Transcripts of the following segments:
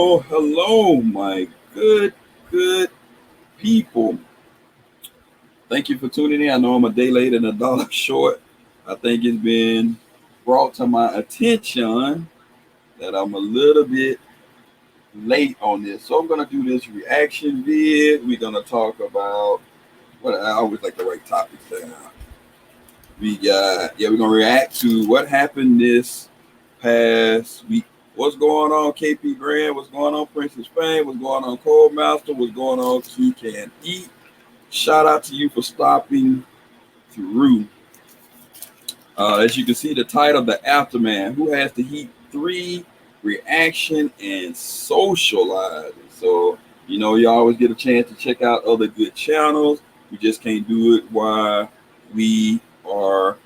Oh, hello, my good people. Thank you for tuning in. I know I'm a day late and a dollar short. I think it's been brought to my attention that I'm a little bit late on this. So I'm gonna do this reaction vid. We're gonna talk about what I always like to write topics down. We're gonna react to what happened this past week. What's going on, KP Grand? What's going on, Princess Fame? What's going on, Cold Master? What's going on, Key Can Eat? Shout out to you for stopping through. As you can see, the title, The Afterman, Who Has the Heat 3, Reaction, and Socializing. So, you always get a chance to check out other good channels. We just can't do it while we are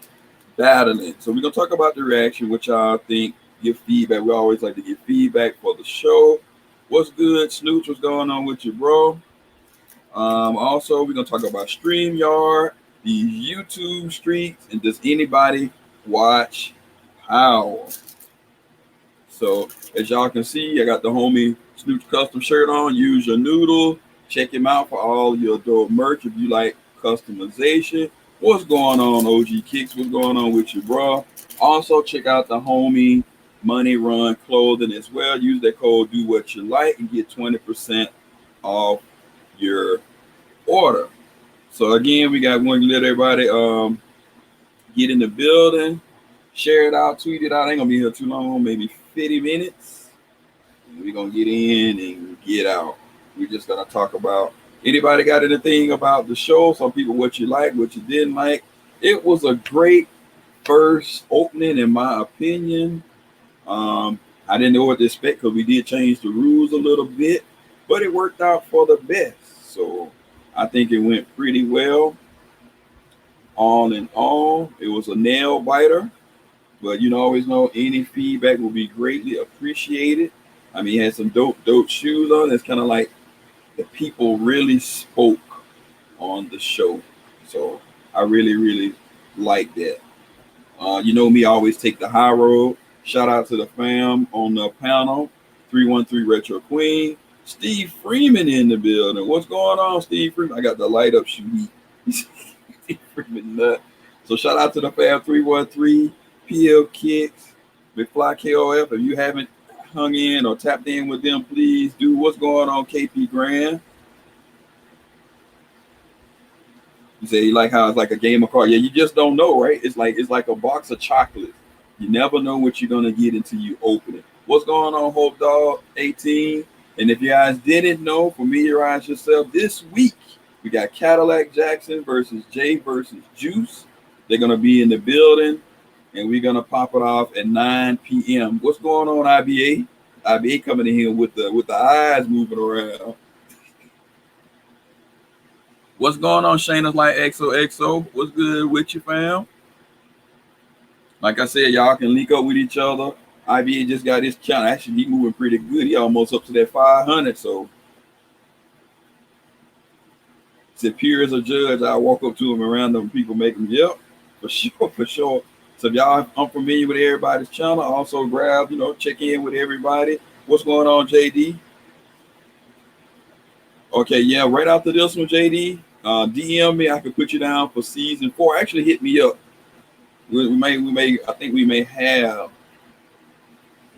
battling. So we're going to talk about the reaction, what y'all think, give feedback. We always like to give feedback for the show. What's good, Snooch? What's going on with you, bro? Also, we're gonna talk about StreamYard, these YouTube streaks, and does anybody watch Power? So as y'all can see, I got the homie Snoop's custom shirt on. Use your noodle. Check him out for all your adult merch if you like customization. What's going on, OG Kicks? What's going on with you, bro? Also, check out the homie Money Run clothing as well. Use that code Do What You Like and get 20% off your order. So again, we got one to let everybody get in the building, share it out, tweet it out. I ain't gonna be here too long, maybe 50 minutes. We're gonna get in and get out. We're just gonna talk about anybody got anything about the show. Some people what you like, what you didn't like. It was a great first opening, in my opinion. I didn't know what to expect because we did change the rules a little bit, but it worked out for the best. So I think it went pretty well. All in all, it was a nail biter, but always know any feedback will be greatly appreciated. I mean, he had some dope shoes on. It's kind of like the people really spoke on the show. So I really like that. You know me, I always take the high road. Shout out to the fam on the panel, 313 Retro Queen. Steve Freeman in the building. What's going on, Steve Freeman? I got the light up shoe. Steve Freeman nut. So shout out to the fam 313, PMKICKZ, MCFLYKOF. If you haven't hung in or tapped in with them, please do. What's going on, KP Grand? You say you like how it's like a game of cards. Yeah, you just don't know, right? It's like a box of chocolates. You never know what you're gonna get until you open it. What's going on, Hope Dog 18? And if you guys didn't know, familiarize yourself. This week we got Cadillac Jackson versus Jay versus Juice. They're gonna be in the building, and we're gonna pop it off at 9 p.m. What's going on, IBA? IBA coming in here with the eyes moving around. What's going on, Shayna's like XOXO? What's good with you, fam? Like I said, y'all can link up with each other. IBA just got his count. Actually, he moving pretty good. He almost up to that 500. So, to pure as a judge, I walk up to him and random people make him, yep, for sure. So, if y'all unfamiliar with everybody's channel, also grab, check in with everybody. What's going on, JD? Okay, yeah, right after this one, JD, DM me. I can put you down for season 4. Actually, hit me up. We may. I think we may have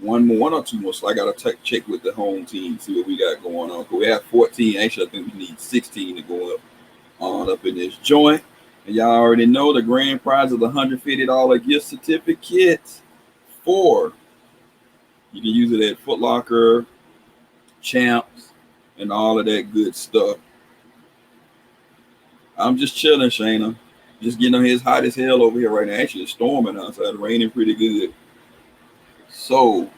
one or two more. So I got to check with the home team, see what we got going on. We have 14. Actually, I think we need 16 to go up in this joint. And y'all already know the grand prize is the $150 gift certificate for. You can use it at Foot Locker, Champs, and all of that good stuff. I'm just chilling, Shayna. Just getting on his hot as hell over here right now. Actually, it's storming outside, raining pretty good. So,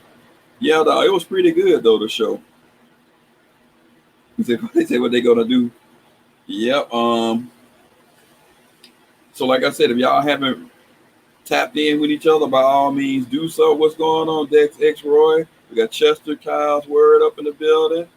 yeah, though, it was pretty good though. The show. They say what they gonna do. Yep. So, like I said, if y'all haven't tapped in with each other, by all means, do so. What's going on, Dex X Roy? We got Chester Kyle's word up in the building.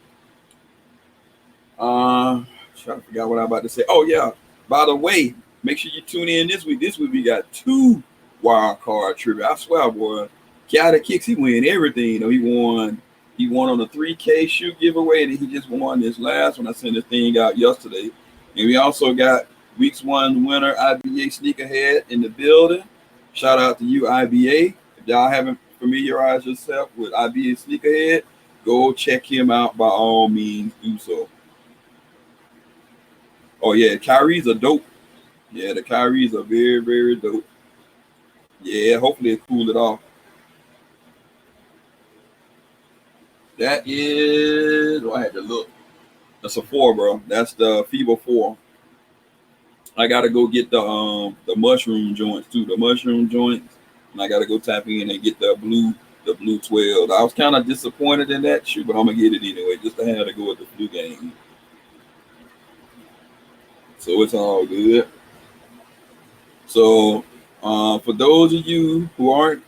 Trying to figure out what I'm about to say. Oh yeah. By the way, make sure you tune in this week. This week we got 2 wild card trivia. I swear, boy. Kiata Kicks, he win everything. He won He won on the 3K shoe giveaway, and he just won this last one. I sent this thing out yesterday. And we also got week's one winner, IBA Sneakerhead, in the building. Shout out to you, IBA. If y'all haven't familiarized yourself with IBA Sneakerhead, go check him out by all means. Do so. Oh yeah, Kyrie's are dope. Yeah, the Kyrie's are very, very dope. Yeah, hopefully it cool it off. That is, I had to look. That's a 4, bro. That's the FIBA 4. I gotta go get the mushroom joints too. The mushroom joints, and I gotta go tap in and get the blue 12. I was kind of disappointed in that shoe, but I'm gonna get it anyway, just to have to go with the flu game. So it's all good. So for those of you who aren't,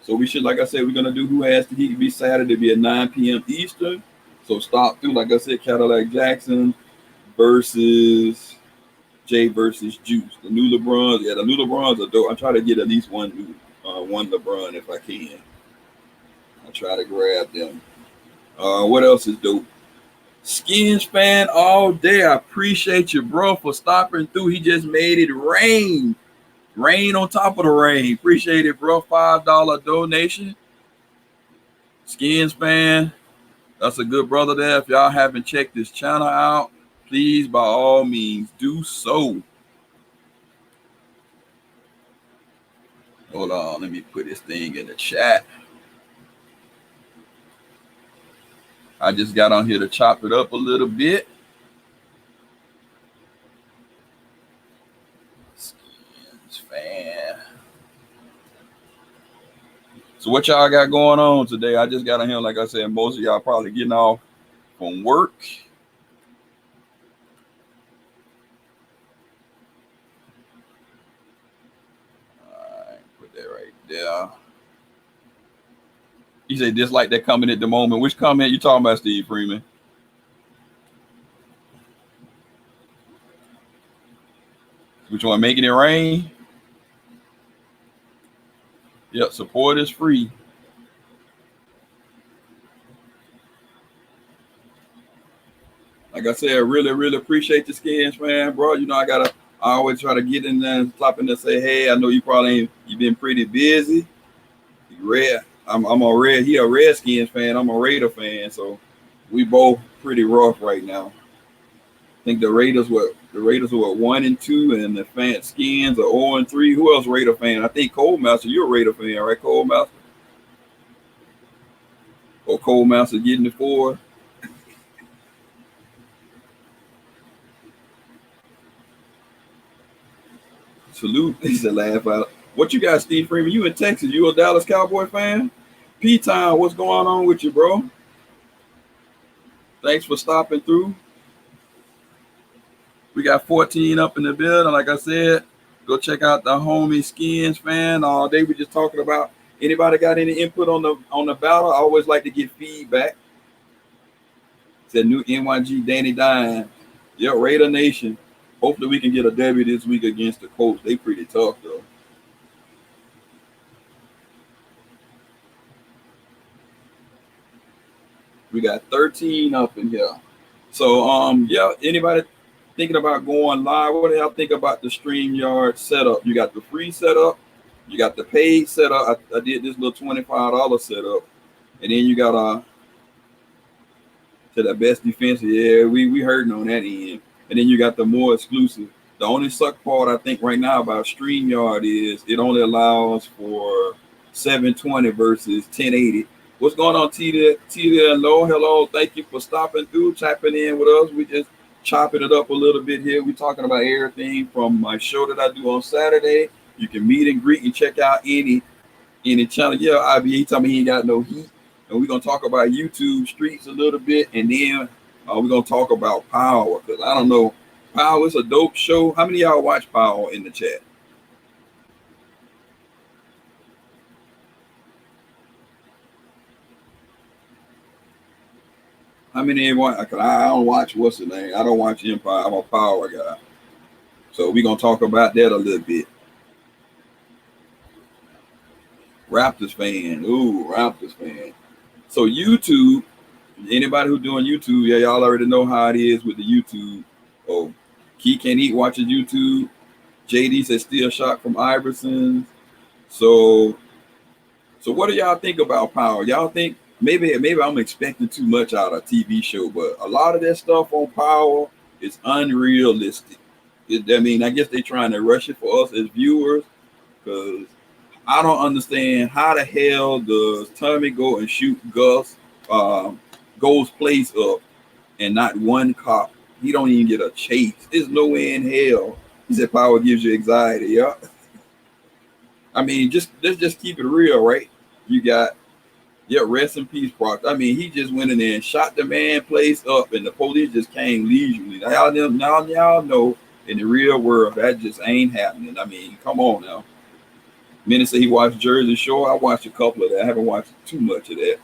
so we should, like I said, we're gonna do Who Has to Heat be Saturday, be at 9 p.m. Eastern. So stop through, like I said, Cadillac Jackson versus Jay versus Juice. The new LeBrons, yeah, the new LeBrons are dope. I try to get at least one LeBron if I can. I try to grab them. What else is dope? Skins fan all day. I appreciate you, bro, for stopping through. He just made it rain. Rain on top of the rain. Appreciate it, bro. $5 donation. Skins fan. That's a good brother there. If y'all haven't checked this channel out, please, by all means, do so. Hold on. Let me put this thing in the chat. I just got on here to chop it up a little bit. Skins fan. So what y'all got going on today? I just got on here, like I said, most of y'all probably getting off from work. All right, put that right there. He said dislike that comment at the moment. Which comment you talking about, Steve Freeman? Which one? Making it rain? Yep, support is free. Like I said, really, really appreciate the Skins, man, bro. You know, I always try to get in there and stop in and say, hey, I know you probably ain't, you've been pretty busy. Red, I'm a red. He a Redskins fan. I'm a Raider fan. So we both pretty rough right now. I think the Raiders were 1-2, and the Skins are 0-3. Who else Raider fan? I think Cold Master. You're a Raider fan, right? Cold Master. Or Cold Master getting the 4. Salute. He said, laugh out. What you got, Steve Freeman? You in Texas? You a Dallas Cowboy fan? P-Town, what's going on with you, bro? Thanks for stopping through. We got 14 up in the building. Like I said, go check out the homie Skins fan. All day we just talking about. Anybody got any input on the battle? I always like to get feedback. Said new NYG Danny Dine. Yep, Raider Nation. Hopefully we can get a W this week against the Colts. They pretty tough though. We got 13 up in here. So yeah, anybody thinking about going live? What do y'all think about the StreamYard setup? You got the free setup, you got the paid setup. I did this little $25 setup, and then you got to the best defense. Yeah, we hurting on that end. And then you got the more exclusive. The only suck part I think right now about StreamYard is it only allows for 720 versus 1080. What's going on, Tita and Low? Hello, thank you for stopping through, tapping in with us. We just chopping it up a little bit here. We're talking about everything from my show that I do on Saturday. You can meet and greet and check out any channel. Yeah, IBA told me he ain't got no heat. And we're going to talk about YouTube streets a little bit. And then we're going to talk about Power. Because I don't know, Power is a dope show. How many of y'all watch Power in the chat? How many everyone? I don't watch, what's the name? I don't watch Empire. I'm a Power guy. So we're going to talk about that a little bit. Raptors fan. Ooh, Raptors fan. So YouTube, Anybody who doing YouTube, yeah, y'all already know how it is with the YouTube. Oh, Key Can't Eat watching YouTube. JD says still shocked from Iverson. So what do y'all think about Power? Y'all think maybe I'm expecting too much out of a TV show, but a lot of that stuff on Power is unrealistic. I mean, I guess they're trying to rush it for us as viewers because I don't understand how the hell does Tommy go and shoot Gold's place up and not one cop. He don't even get a chase. There's no way in hell. He said power gives you anxiety. Yeah. I mean, let's just keep it real, right? You got rest in peace, Proctor. I mean, he just went in there and shot the man place up, and the police just came leisurely. Now y'all know in the real world that just ain't happening. I mean, come on now. Minnie said he watched Jersey Shore. I watched a couple of that. I haven't watched too much of that.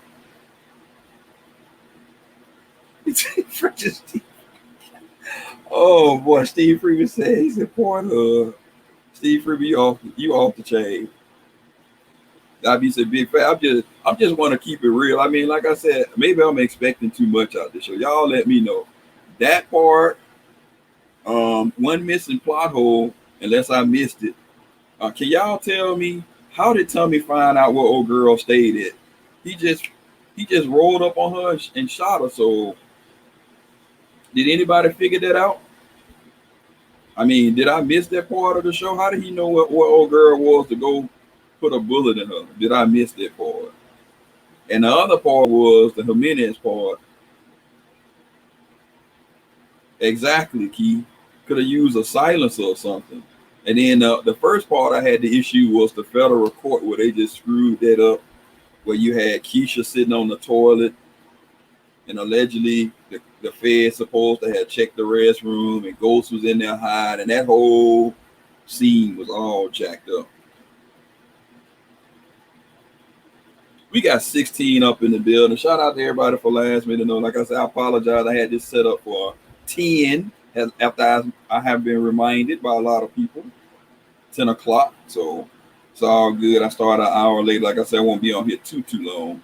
Oh boy, Steve Freeman said he's a Pornhub. Steve Freeman, you off the chain. IB said big fat. I'm just want to keep it real. I mean, like I said, maybe I'm expecting too much out this show. Y'all let me know. That part, one missing plot hole, unless I missed it. Can y'all tell me how did Tommy find out where old girl stayed at? He just rolled up on her and shot her. So did anybody figure that out? I mean, did I miss that part of the show? How did he know what old girl was to go put a bullet in her? Did I miss that part? And the other part was the Jimenez part. Exactly, Key. Could have used a silencer or something. And then the first part I had the issue was the federal court where they just screwed that up, where you had Keisha sitting on the toilet and allegedly the Fed supposed to have checked the restroom and Ghost was in there hiding, and that whole scene was all jacked up. We got 16 up in the building. Shout out to everybody for last minute. Like I said, I apologize. I had this set up for 10 after I have been reminded by a lot of people. 10 o'clock. So it's all good. I started an hour late. Like I said, I won't be on here too long.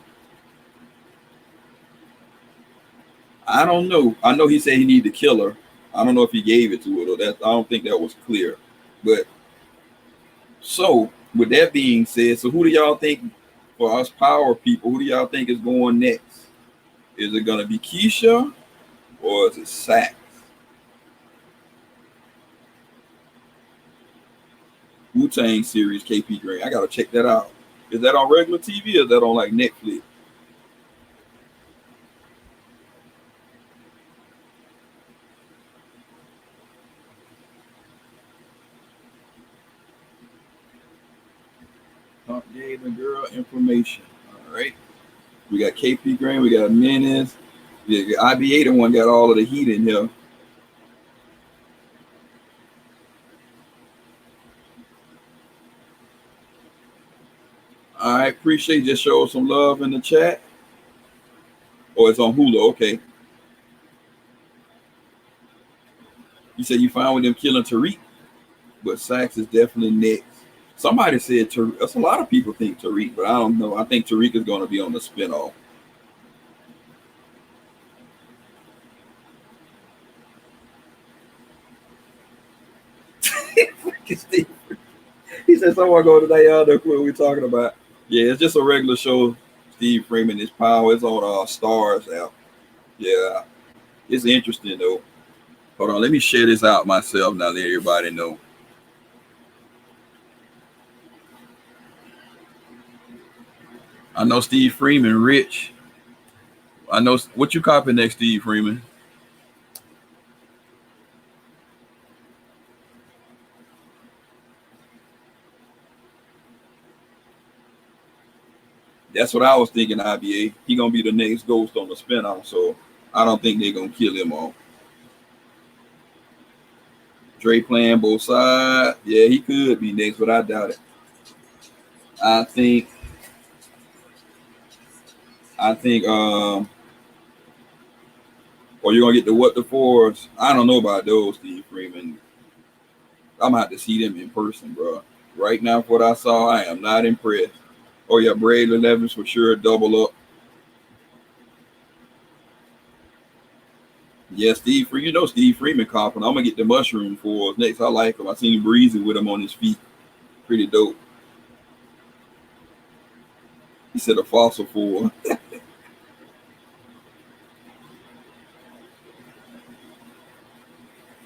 I don't know. I know he said he needed to kill her. I don't know if he gave it to her though. I don't think that was clear. But so with that being said, so who do y'all think for us power people, who do y'all think is going next? Is it gonna be Keisha or is it Sax? Wu-Tang series, KP Green. I gotta check that out. Is that on regular TV or is that on like Netflix? Gave the girl information. All right. We got KP Green, we got Menace. The IBA the one got all of the heat in here. All right, appreciate you. Just show some love in the chat. Oh, it's on Hulu. Okay. You said you found with them killing Tariq, but Sax is definitely next. Somebody said Tariq. That's a lot of people think Tariq, but I don't know. I think Tariq is going to be on the spinoff. He said someone go today. Y'all know what we're talking about. Yeah, it's just a regular show. Steve Freeman is power. It's on Stars app. Yeah, it's interesting though. Hold on, let me share this out myself now. Let everybody know. I know Steve Freeman rich. I know what you copy next, Steve Freeman. That's what I was thinking, IBA. He gonna be the next ghost on the spinoff, so I don't think they're gonna kill him off. Dre playing both sides. Yeah, he could be next, but I doubt it. I think or you're gonna get the what the fours. I don't know about those, Steve Freeman. I'm gonna have to see them in person, bro. Right now, for what I saw, I am not impressed. Oh yeah, Braid 11s for sure, double up. Yeah, Steve Free. You know Steve Freeman copping. I'm gonna get the mushroom for us next. I like him. I seen him breezy with him on his feet. Pretty dope. He said a fossil for.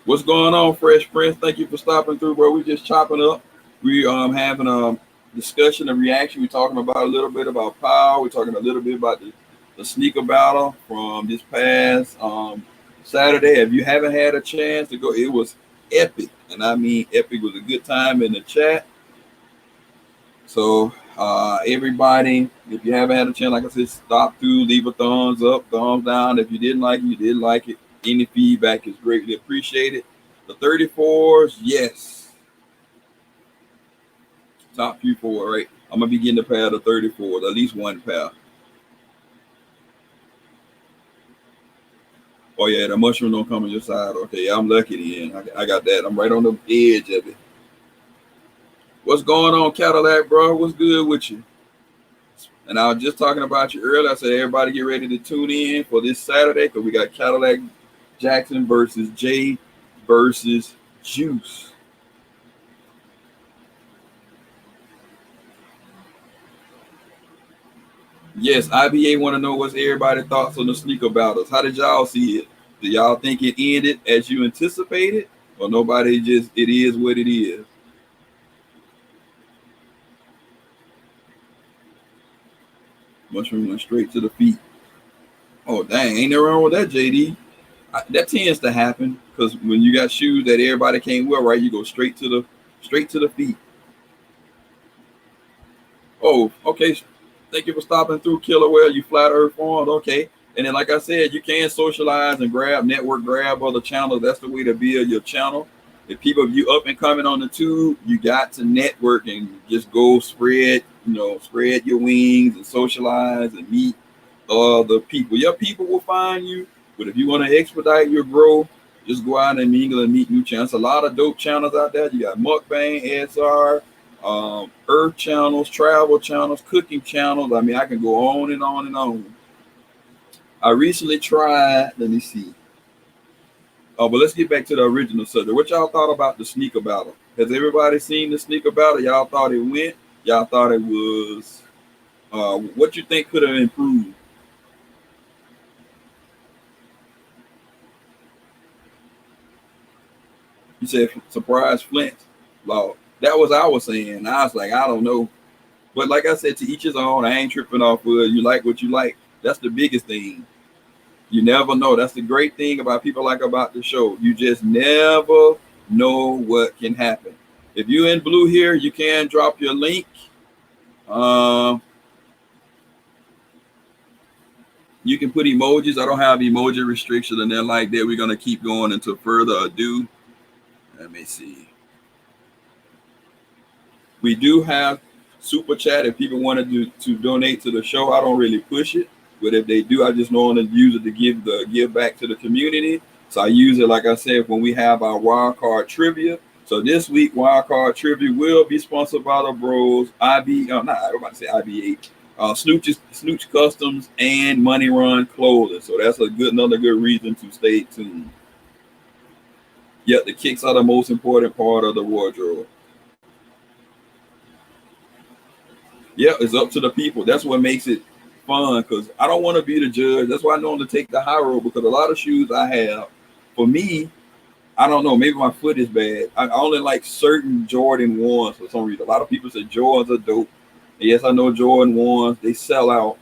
What's going on, Fresh Prince? Thank you for stopping through, bro. We just chopping up. We having a discussion and reaction. We're talking about a little bit about power. We're talking a little bit about the sneaker battle from this past Saturday. If you haven't had a chance to go, it was epic, and I mean epic. Was a good time in the chat. So everybody, if you haven't had a chance, like I said, stop through, leave a thumbs up, thumbs down. If you didn't like it, you didn't like it. Any feedback is greatly appreciated. The 34s, yes. Top few four, right? I'm gonna be getting a pair of 34s, at least one pair. Oh yeah, the mushroom don't come on your side. Okay, I'm lucky then. I got that. I'm right on the edge of it. What's going on, Cadillac, bro? What's good with you? And I was just talking about you earlier. I said everybody get ready to tune in for this Saturday because we got Cadillac Jackson versus Jay versus Juice. Yes, IBA want to know what's everybody's thoughts on the sneaker battles. How did y'all see it? Do y'all think it ended as you anticipated? Or nobody just, it is what it is? Mushroom went straight to the feet. Oh, dang. Ain't no wrong with that, JD. That tends to happen because when you got shoes that everybody can't wear, right, you go straight to the feet. Oh, okay. Thank you for stopping through, Killer Whale. You flat earth formed. Okay. And then, like I said, you can socialize and grab other channels. That's the way to build your channel. If people, if you up and coming on the tube, you got to network and just go spread your wings and socialize and meet other people. Your people will find you. But if you want to expedite your growth, just go out and mingle and meet new channels. A lot of dope channels out there. You got Mukbang, SR, earth channels, travel channels, cooking channels. I mean, I can go on and on and on. I recently tried, let me see. Oh, but let's get back to the original subject. What y'all thought about the sneaker battle? Has everybody seen the sneaker battle? Y'all thought it went? Y'all thought it was, what you think could have improved? You said surprise Flint. Law. That was I was saying. I was like, I don't know. But like I said, to each his own. I ain't tripping off of you like what you like. That's the biggest thing. You never know. That's the great thing about people like about the show. You just never know what can happen. If you're in blue here, you can drop your link. You can put emojis. I don't have emoji restriction and then like that. We're gonna keep going until further ado. Let me see. We do have super chat if people wanted to donate to the show. I don't really push it, but if they do, I just know to use it to give back to the community. So I use it, like I said, when we have our wild card trivia. So this week, wild card trivia will be sponsored by the Bros, I'm about to say IBA, Snooch Customs, and Money Run Clothing. So that's another good reason to stay tuned. Yet the kicks are the most important part of the wardrobe. Yeah, it's up to the people. That's what makes it fun because I don't want to be the judge. That's why I normally take the high road because a lot of shoes I have, for me, I don't know, maybe my foot is bad. I only like certain Jordan 1s for some reason. A lot of people say Jordans are dope. Yes, I know Jordan 1s, they sell out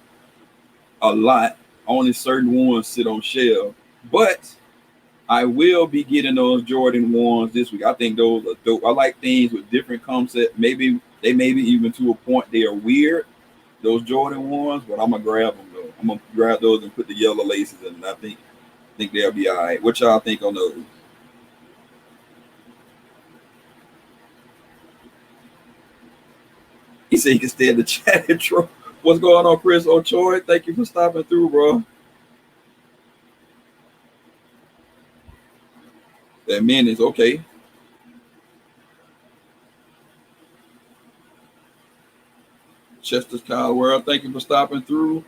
a lot. Only certain ones sit on shelf. But I will be getting those Jordan 1s this week. I think those are dope. I like things with different concepts. Maybe even to a point they are weird, those Jordan 1s, but I'm gonna grab them though. I'm gonna grab those and put the yellow laces in, and I think they'll be all right. What y'all think on those? He said he can stay in the chat intro. What's going on, Chris Ochoa? Thank you for stopping through, bro. That minutes, okay. Chester's Kyle World, thank you for stopping through.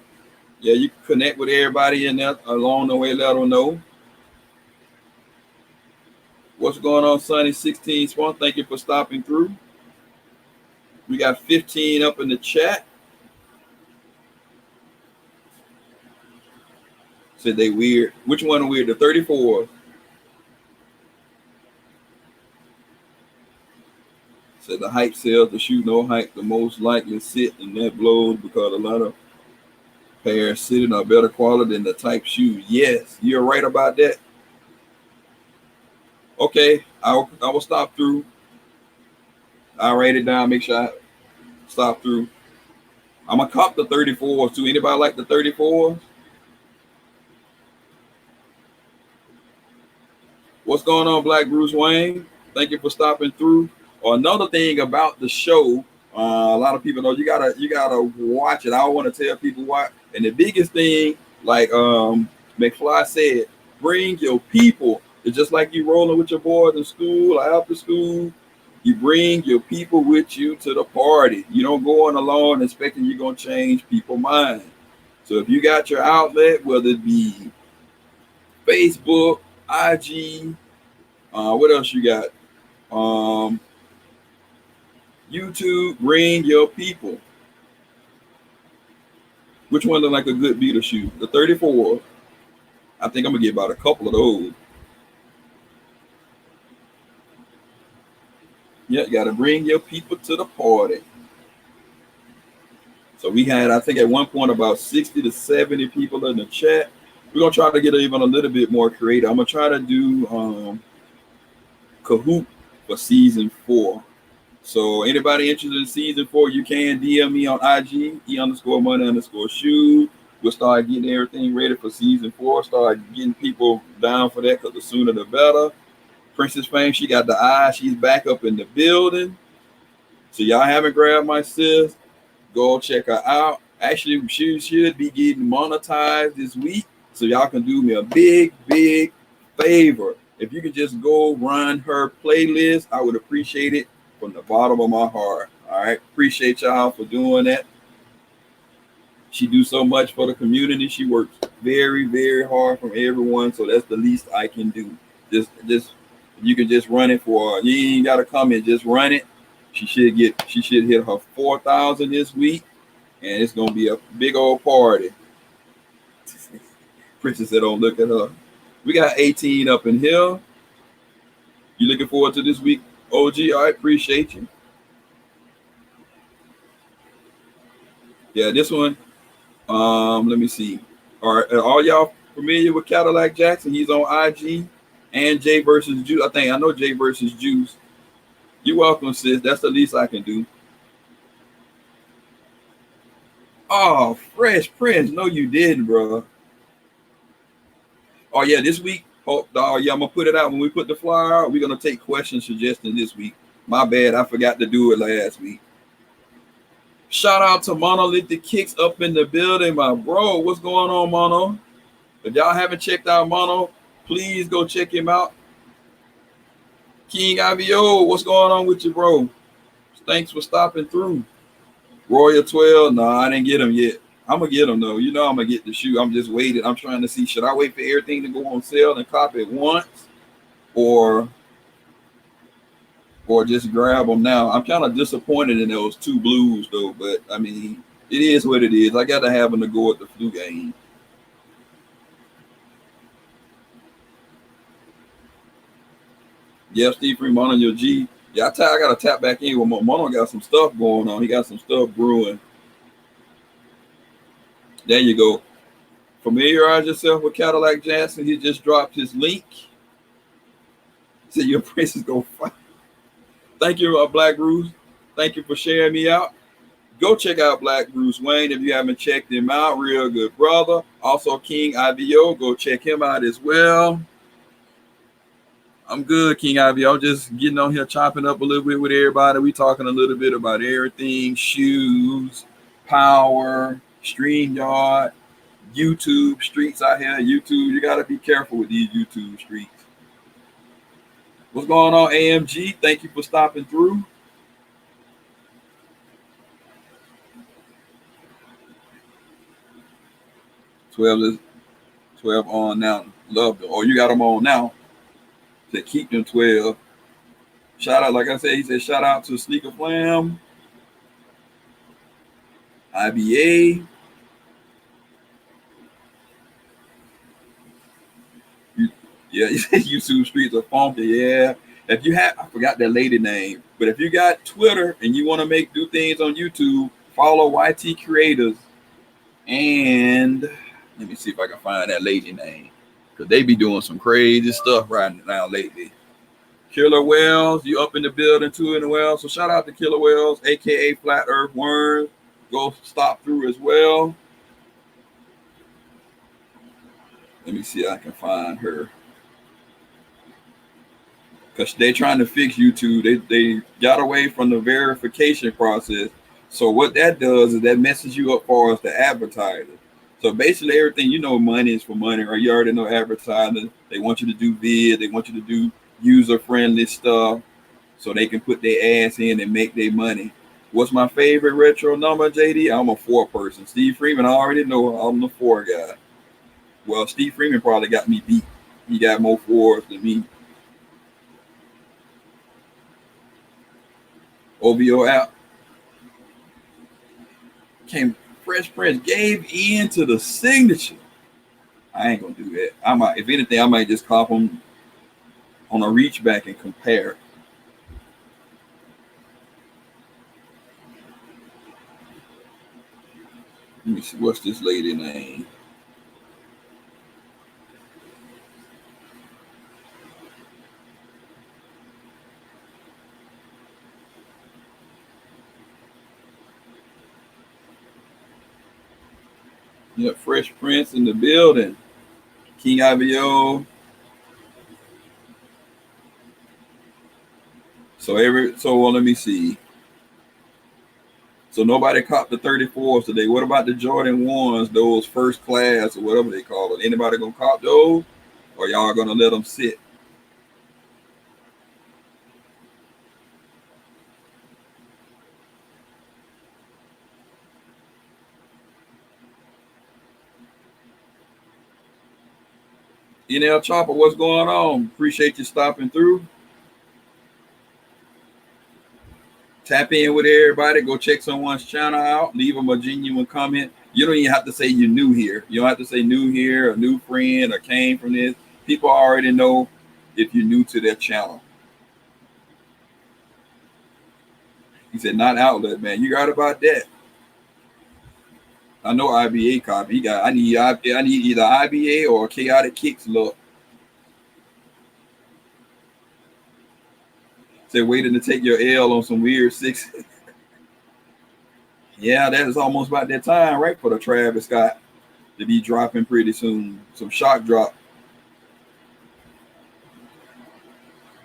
Yeah, you can connect with everybody in there along the way, let them know. What's going on, Sonny 16 Swan? Thank you for stopping through. We got 15 up in the chat. Said they weird. Which one weird? The 34. Said the hype sells, the shoe no hype, the most likely sit, and that blows because a lot of pairs sitting are better quality than the type shoes. Yes, you're right about that. Okay, I will stop through. I'll write it down, make sure I stop through. I'm going to cop the 34s too. Anybody like the 34s? What's going on, Black Bruce Wayne? Thank you for stopping through. Another thing about the show, a lot of people know you gotta watch it. I want to tell people why. And the biggest thing, like McFly said, bring your people. It's just like you rolling with your boys in school or after school. You bring your people with you to the party. You don't go on alone expecting you're gonna change people's mind. So if you got your outlet, whether it be Facebook, IG, what else you got? YouTube, bring your people. Which one look like a good beater shoe? The 34. I think I'm gonna get about a couple of those. Yeah, you gotta bring your people to the party. So we had, I think at one point, about 60 to 70 people in the chat. We're gonna try to get even a little bit more creative. I'm gonna try to do Kahoot for season 4. So anybody interested in season 4, you can DM me on IG, E_money_shoes. We'll start getting everything ready for season 4. Start getting people down for that because the sooner the better. Princess Fame, she got the eye. She's back up in the building. So y'all haven't grabbed my sis, go check her out. Actually, she should be getting monetized this week. So y'all can do me a big, big favor. If you could just go run her playlist, I would appreciate it from the bottom of my heart. All right. Appreciate y'all for doing that. She do so much for the community. She works very, very hard from everyone. So that's the least I can do. Just you can just run it for her. You ain't gotta come and just run it. She should hit her 4,000 this week, and it's gonna be a big old party. Princess said, "Don't look at her." We got 18 up in here. You looking forward to this week, OG? I appreciate you. Yeah, this one. Let me see. Are y'all familiar with Cadillac Jackson? He's on IG and Jay versus Juice. I know Jay versus Juice. You're welcome, sis. That's the least I can do. Oh, Fresh Prince. No, you didn't, bro. Oh yeah, this week. Oh yeah, I'm gonna put it out when we put the flyer out. We're gonna take question suggestions this week. My bad, I forgot to do it last week. Shout out to MCFLYKOF up in the building, my bro. What's going on, Mono? If y'all haven't checked out Mono, please go check him out. King IBO, what's going on with you, bro? Thanks for stopping through. Royal 12, no, I didn't get him yet. I'm gonna get him though. You know I'm gonna get the shoe. I'm just waiting. I'm trying to see, should I wait for everything to go on sale and cop it once, or just grab them now? I'm kind of disappointed in those 2 blues though, but I mean, it is what it is. I got to have them to go at the flu game. Yeah, Steve Free, Mono, your G. Yeah, I got to tap back in with Mono. Got some stuff going on. He got some stuff brewing. There you go. Familiarize yourself with Cadillac Jackson. He just dropped his link. Said your price is going to fight. Thank you, Black Bruce. Thank you for sharing me out. Go check out Black Bruce Wayne if you haven't checked him out. Real good brother. Also, King IBO. Go check him out as well. I'm good, King IBO. I'm just getting on here, chopping up a little bit with everybody. We talking a little bit about everything: shoes, power, StreamYard, YouTube streets out here. YouTube, you got to be careful with these YouTube streets. What's going on, AMG? Thank you for stopping through. Twelve on now. Love them. Oh, you got them on now. To keep them 12. Shout out, like I said, he said, shout out to Sneaker Flam, IBA. Yeah, YouTube streets are funky. Yeah. If you have, I forgot that lady name, but if you got Twitter and you want to do things on YouTube, follow YT Creators. And let me see if I can find that lady name, because they be doing some crazy stuff right now lately. Killer Wells, you up in the building too in the well. So shout out to Killer Wells, aka Flat Earth Worms. Go stop through as well. Let me see if I can find her. Because they're trying to fix YouTube. They got away from the verification process. So what that does is that messes you up for us, the advertiser. So basically everything, you know, money is for money, right? You already know advertising. They want you to do vid. They want you to do user-friendly stuff so they can put their ass in and make their money. What's my favorite retro number, JD? I'm a 4 person. Steve Freeman, I already know I'm the 4 guy. Well, Steve Freeman probably got me beat. He got more 4s than me. OVO app. Came Fresh Prince gave in to the signature. I ain't gonna do that. I might, if anything, I might just cop them on a reach back and compare. Let me see, what's this lady name? Yeah, Fresh Prince in the building. King IBO. So let me see. So nobody copped the 34s today. What about the Jordan 1s, those first class or whatever they call it? Anybody gonna cop those? Or y'all gonna let them sit? NL Chopper, what's going on? Appreciate you stopping through. Tap in with everybody. Go check someone's channel out. Leave them a genuine comment. You don't even have to say you're new here. You don't have to say new here, a new friend, or came from this. People already know if you're new to their channel. He said, not outlet, man. You right about that. I know IBA copy. He got. I need either IBA or Chaotic Kicks look. Said waiting to take your L on some weird 6. Yeah, that is almost about that time, right? For the Travis Scott to be dropping pretty soon. Some shock drop.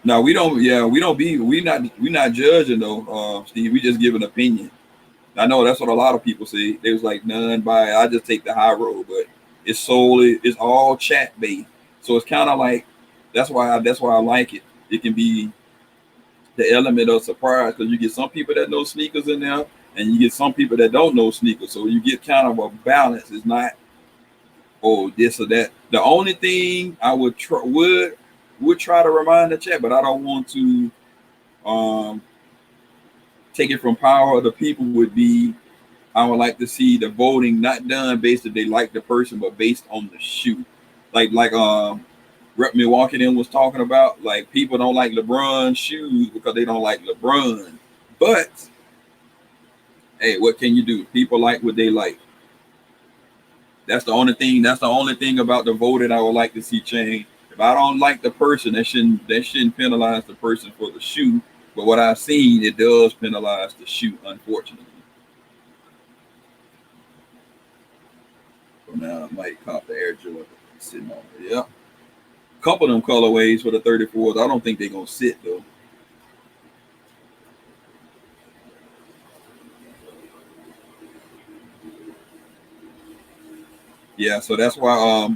No, we don't. Yeah, we not judging though, Steve. We just give an opinion. I know that's what a lot of people say. They was like none by. I just take the high road, but it's all chat based. So it's kind of like that's why I like it. It can be the element of surprise because you get some people that know sneakers in there, and you get some people that don't know sneakers. So you get kind of a balance. It's not this or that. The only thing I would try to remind the chat, but I don't want to take it from power of the people would be I would like to see the voting not done based if they like the person, but based on the shoe. Like Rep Milwaukee then was talking about, like people don't like LeBron shoes because they don't like LeBron. But hey, what can you do? People like what they like. That's the only thing. That's the only thing about the voting I would like to see change. If I don't like the person, that shouldn't penalize the person for the shoe. But what I've seen, it does penalize the shoe, unfortunately. So now I might cop the Air Jordan sitting on it. Yeah. Couple of them colorways for the 34s. I don't think they're gonna sit though. Yeah, so that's why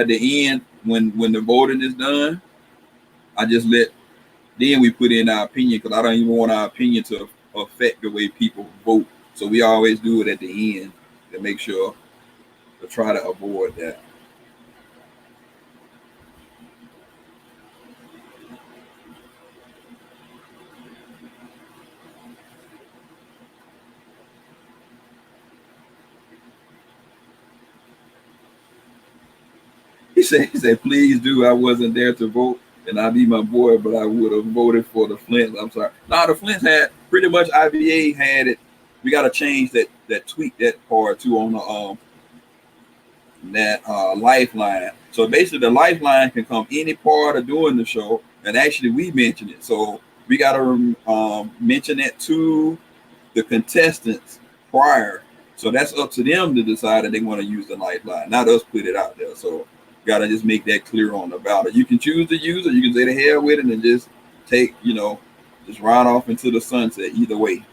at the end when the voting is done, I just then we put in our opinion because I don't even want our opinion to affect the way people vote. So we always do it at the end to make sure to try to avoid that. He said, please do. I wasn't there to vote, and I be my boy, but I would have voted for the Flints. I'm sorry. Nah, the Flints had pretty much IBA had it. We got to change that tweak that part too on the that lifeline. So basically, the lifeline can come any part of doing the show, and actually we mention it. So we got to mention that to the contestants prior. So that's up to them to decide that they want to use the lifeline, not us put it out there. So got to just make that clear on the ballot. You can choose to use it. You can say the hell with it and just take, just ride off into the sunset either way.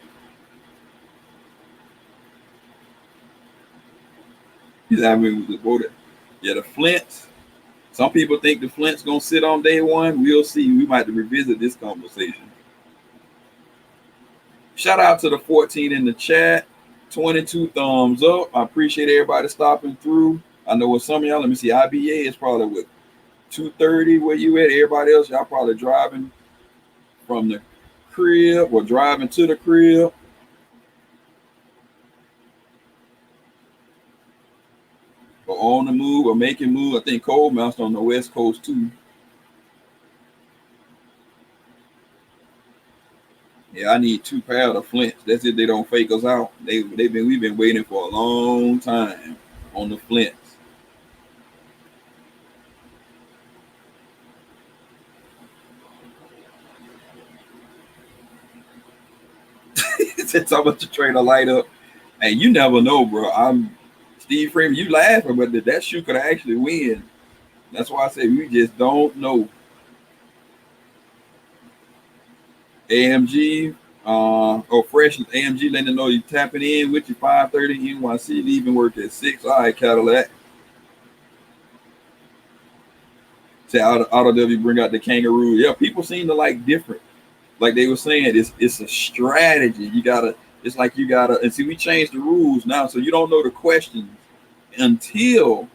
He's having voted. Yeah, the Flints. Some people think the Flint's gonna sit on day one. We'll see. We might have to revisit this conversation. Shout out to the 14 in the chat. 22 thumbs up. I appreciate everybody stopping through. I know with some of y'all, let me see, IBA is probably with 2:30 where you at. Everybody else, y'all probably driving from the crib or driving to the crib. Or on the move or making move. I think Cold Mouse on the West Coast too. Yeah, I need 2 pairs of Flints. That's if they don't fake us out. We've been waiting for a long time on the Flints. It's how much to trade a light up. And you never know, bro. I'm Steve Freeman, you laughing, but that shoe could actually win. That's why I say we just don't know. AMG, fresh AMG letting them know you tapping in with your 530 NYC, leaving work at 6. All right, Cadillac. Say Auto W bring out the kangaroo. Yeah, people seem to like different. Like they were saying, it's a strategy. It's like you gotta, and see, we changed the rules now, so you don't know the questions until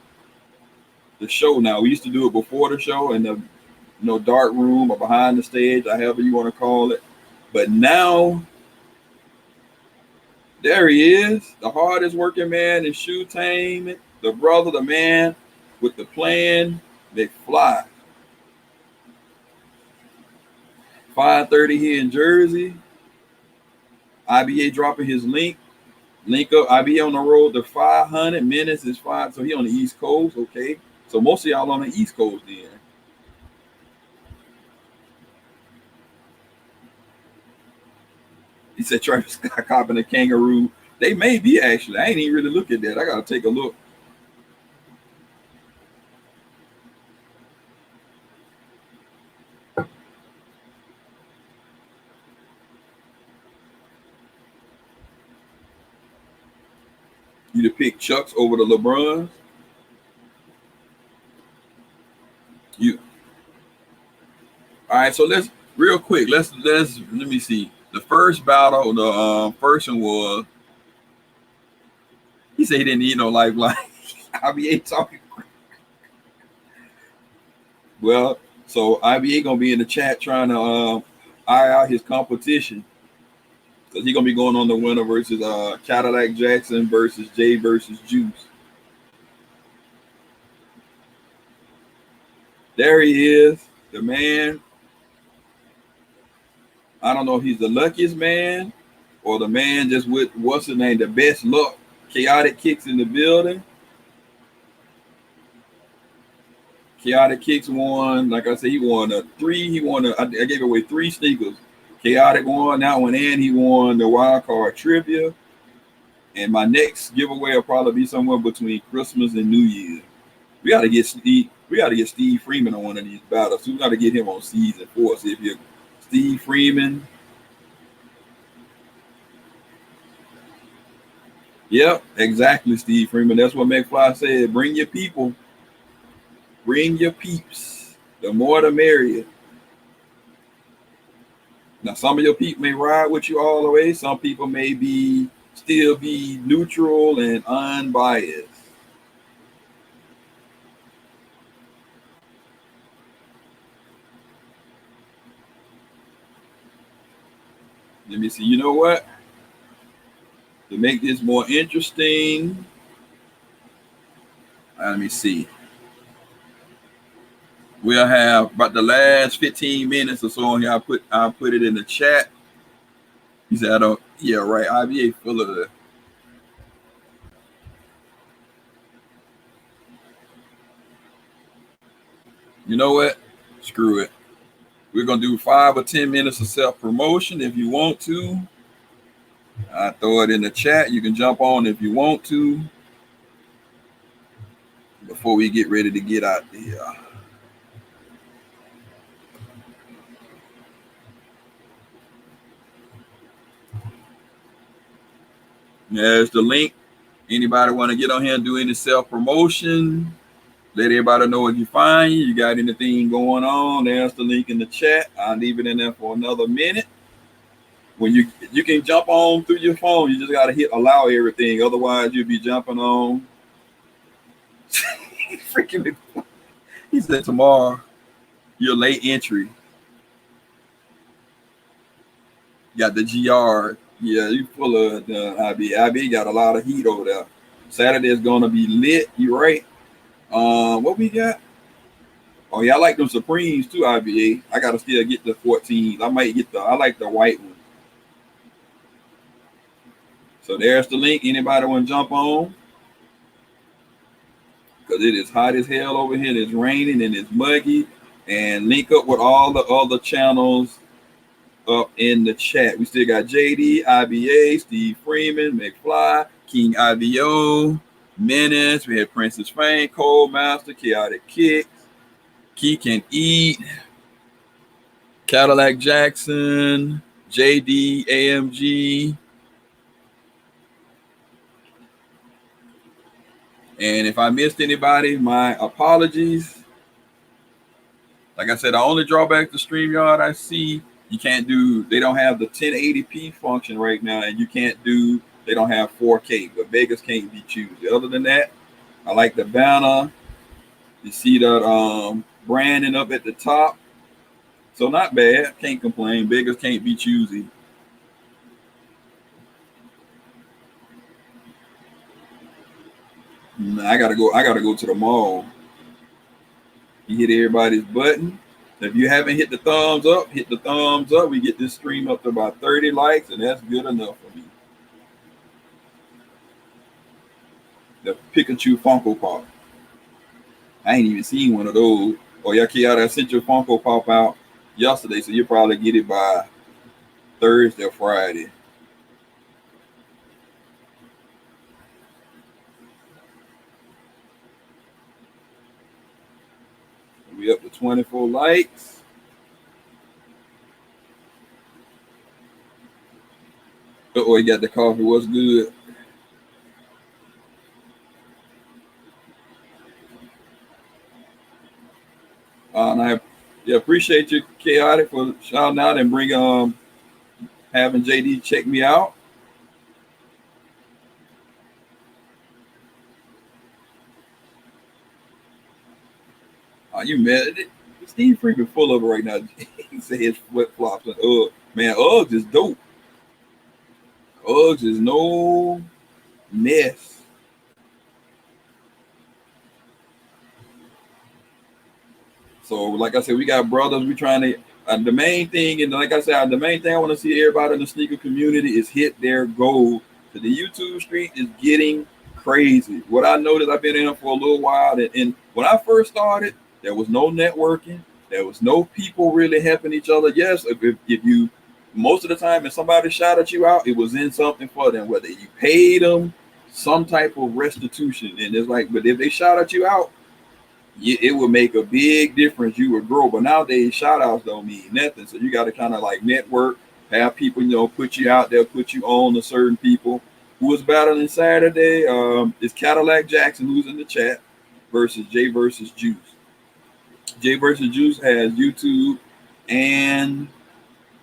the show. Now we used to do it before the show in the dark room or behind the stage, or however you want to call it. But now there he is, the hardest working man in shoetainment, the brother, the man with the plan. They fly. 5:30 here in Jersey. IBA dropping his link up. IBA on the road to 500 minutes is 5. So he on the East Coast. Okay. So most of y'all on the East Coast then. He said Travis Scott copping a kangaroo. They may be actually. I ain't even really look at that. I gotta take a look. You to pick Chucks over the LeBrons. You. All right, so let's real quick. Let me see. The first battle, the first one was. He said he didn't need no lifeline. IBA talking. Well, so IBA gonna be in the chat trying to eye out his competition because he's gonna be going on the winner versus Cadillac Jackson versus Jay versus Juice. There he is, the man. I don't know if he's the luckiest man or the man just with what's his name, the best luck. Chaotic Kicks in the building. Chaotic Kicks won. Like I said, he won a 3. I gave away 3 sneakers. Chaotic won that one, and he won the wild card trivia. And my next giveaway will probably be somewhere between Christmas and New Year. We got to get Steve Freeman on one of these battles. So we got to get him on season 4. See if you're Steve Freeman. Yep, exactly, Steve Freeman. That's what McFly said. Bring your people. Bring your peeps. The more the merrier. Now, some of your people may ride with you all the way. Some people may still be neutral and unbiased. Let me see. You know what? To make this more interesting, let me see. We'll have about the last 15 minutes or so on here. I'll put it in the chat. He said, I don't, yeah, right. IBA full of it. You know what? Screw it. We're going to do 5 or 10 minutes of self-promotion if you want to. I throw it in the chat. You can jump on if you want to before we get ready to get out there. There's the link. Anybody want to get on here and do any self-promotion? Let everybody know if you find you got anything going on. There's the link in the chat. I'll leave it in there for another minute. When you can jump on through your phone, you just gotta hit allow everything. Otherwise, you'll be jumping on. Freaking, he said tomorrow, your late entry. Got the GR. Yeah, you full of the IB. IB got a lot of heat over there. Saturday is gonna be lit. You right? What we got? Oh yeah, I like them Supremes too, IBA. I gotta still get the 14s. I might get I like the white one. So there's the link. Anybody want to jump on? Because it is hot as hell over here. It's raining and it's muggy. And link up with all the other channels up in the chat. We still got JD, IBA, Steve Freeman, McFly, King IBO, Menace. We had Princess Fame, Cold Master, Chaotic Kicks, Key Can Eat, Cadillac Jackson, JD, AMG. And if I missed anybody, my apologies. Like I said, the only drawback to StreamYard I see, you can't do, they don't have the 1080p function right now, and they don't have 4K, but Vegas can't be choosy. Other than that, I like the banner. You see that branding up at the top. So not bad, can't complain. Vegas can't be choosy. I gotta go to the mall. You hit everybody's button. If you haven't hit the thumbs up, hit the thumbs up. We get this stream up to about 30 likes, and that's good enough for me. The Pikachu Funko Pop. I ain't even seen one of those. Oh, yeah, Kiara, I sent your Funko Pop out yesterday, so you'll probably get it by Thursday or Friday. We up to 24 likes. Oh, you got the coffee. What's good? And I appreciate you, Chaotic, for shouting out and bringing having JD check me out. Are you mad at it? Steve freaking full of it right now. He said his flip flops and man, Uggs is dope. Uggs is no mess. So, like I said, we got brothers. We trying to. The main thing, and like I said, the main thing I want to see everybody in the sneaker community is hit their goal. So the YouTube street is getting crazy. What I noticed, I've been in for a little while, and when I first started, there was no networking. There was no people really helping each other. Yes, if you, most of the time, if somebody shouted you out, it was in something for them, whether you paid them some type of restitution. And it's like, but if they shout at you out, it would make a big difference. You would grow. But nowadays, shout outs don't mean nothing. So you got to kind of like network, have people, put you out there, put you on to certain people. Who was battling Saturday is Cadillac Jackson, who's in the chat, versus J versus Juice. J versus Juice has YouTube and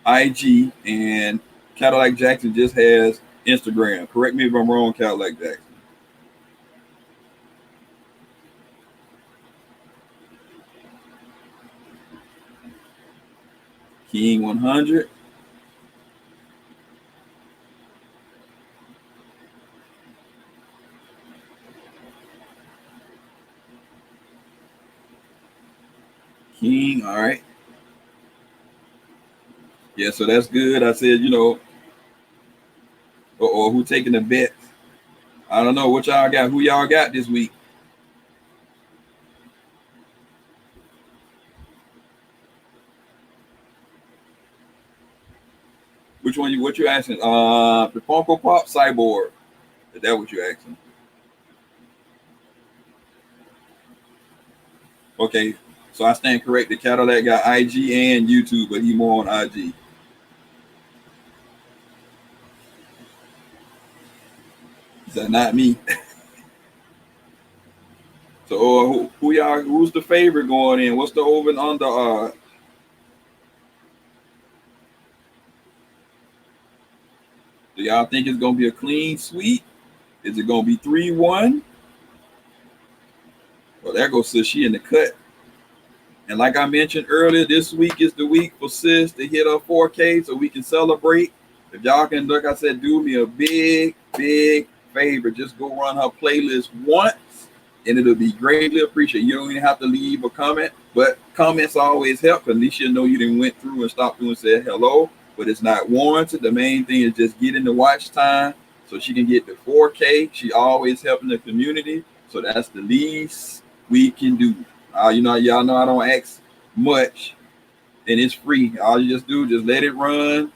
IG, and Cadillac Jackson just has Instagram. Correct me if I'm wrong, Cadillac Jackson. King 100. King, all right. Yeah, so that's good. I said, you know, or who taking the bet? I don't know what y'all got. Who y'all got this week? Which one? What you asking? The Funko Pop Cyborg. Is that what you asking? Okay, so I stand corrected. Cadillac got IG and YouTube, but he more on IG. Is that not me? So who y'all? Who's the favorite going in? What's the over and under? Do y'all think it's gonna be a clean sweep? Is it gonna be 3-1? Well, there goes Sis. She in the cut. And like I mentioned earlier, this week is the week for Sis to hit her 4K so we can celebrate. If y'all can, like I said, do me a big favor. Just go run her playlist once and it'll be greatly appreciated. You don't even have to leave a comment, but comments always help because at least you know you didn't went through and stopped through and said hello, but it's not warranted. The main thing is just getting the watch time so she can get the 4K. She always helping the community. So that's the least we can do. You know, y'all know I don't ask much, and it's free. All you just do, just let it run,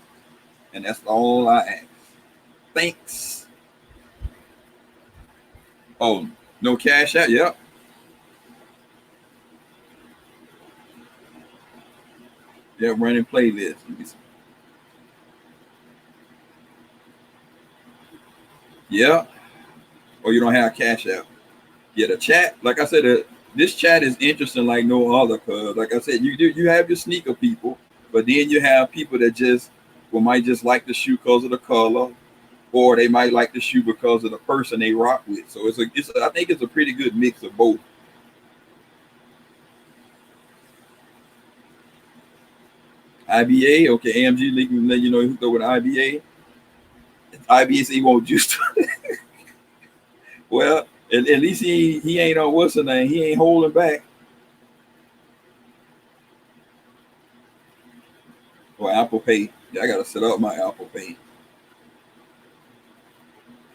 and that's all I ask. Thanks. Oh, no cash out? Yep. Yep, running playlist. Yeah. Or you don't have cash out. Yeah, the chat, like I said, this chat is interesting like no other. Cause like I said, you have your sneaker people, but then you have people that just might just like the shoe because of the color, or they might like the shoe because of the person they rock with. So I think it's a pretty good mix of both. IBA, okay, AMG leaking let you know who go with IBA. IBA say he won't juice. Well, at least he ain't on what's the name. He ain't holding back. Or Apple Pay. Yeah, I gotta set up my Apple Pay.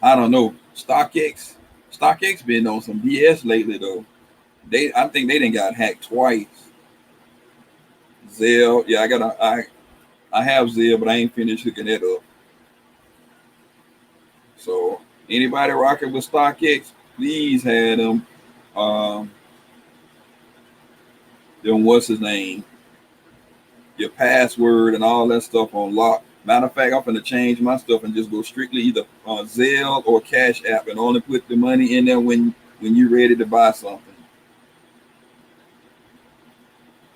I don't know. StockX been on some BS lately though. I think they didn't got hacked twice. Zelle, yeah, I have Zelle, but I ain't finished hooking that up. So anybody rocking with StockX, please have um them what's his name, your password and all that stuff on lock. Matter of fact, I'm gonna change my stuff and just go strictly either Zelle or Cash App and only put the money in there when you're ready to buy something.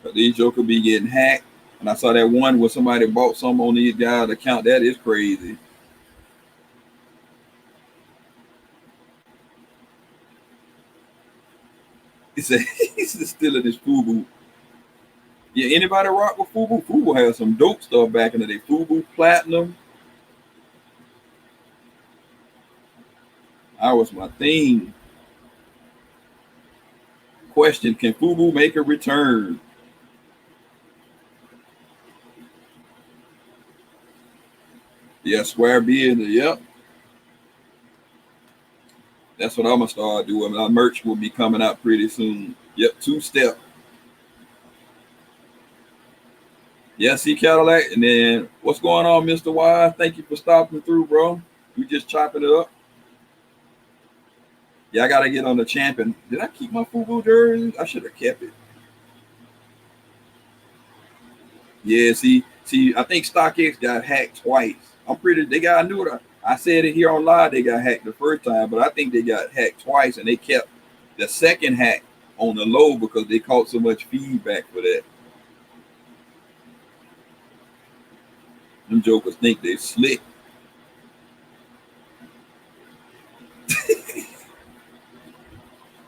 But these jokers be getting hacked. And I saw that one where somebody bought some on these guys' account. That is crazy. He said he's still in his FUBU. Yeah, anybody rock with FUBU? FUBU has some dope stuff back in the day. FUBU Platinum. That was my thing. Question: can FUBU make a return? Yeah, Square being yep. That's what I'm gonna start doing. My merch will be coming out pretty soon. Yep, 2-step. Yeah, see Cadillac. And then what's going on, Mr. Y? Thank you for stopping through, bro. We just chopping it up. Yeah, I gotta get on the champion. Did I keep my FUBU jersey? I should have kept it. Yeah, see, I think StockX got hacked twice. They got I knew it. I said it here on live, they got hacked the first time, but I think they got hacked twice and they kept the second hack on the low because they caught so much feedback for that. Them jokers think they slick.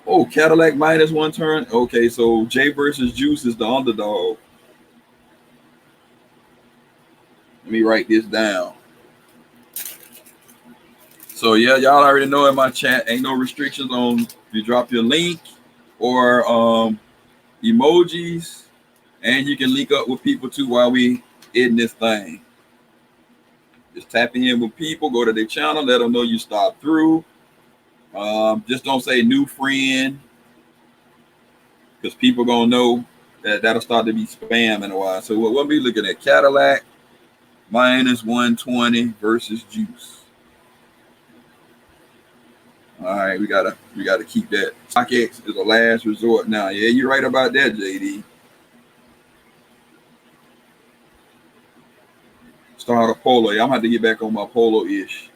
Oh, Cadillac -1 turn. Okay, so Jay versus Juice is the underdog. Let me write this down. So yeah, y'all already know in my chat, ain't no restrictions on if you drop your link or emojis. And you can link up with people too while we in this thing. Just tapping in with people, go to their channel, let them know you stopped through. Just don't say new friend, because people gonna know that that'll start to be spam in a while. So we'll be looking at Cadillac minus 120 versus Juice. All right, we gotta keep that. StockX is a last resort now. Yeah, you're right about that, JD. Start a polo. Yeah, I'm gonna have to get back on my polo-ish.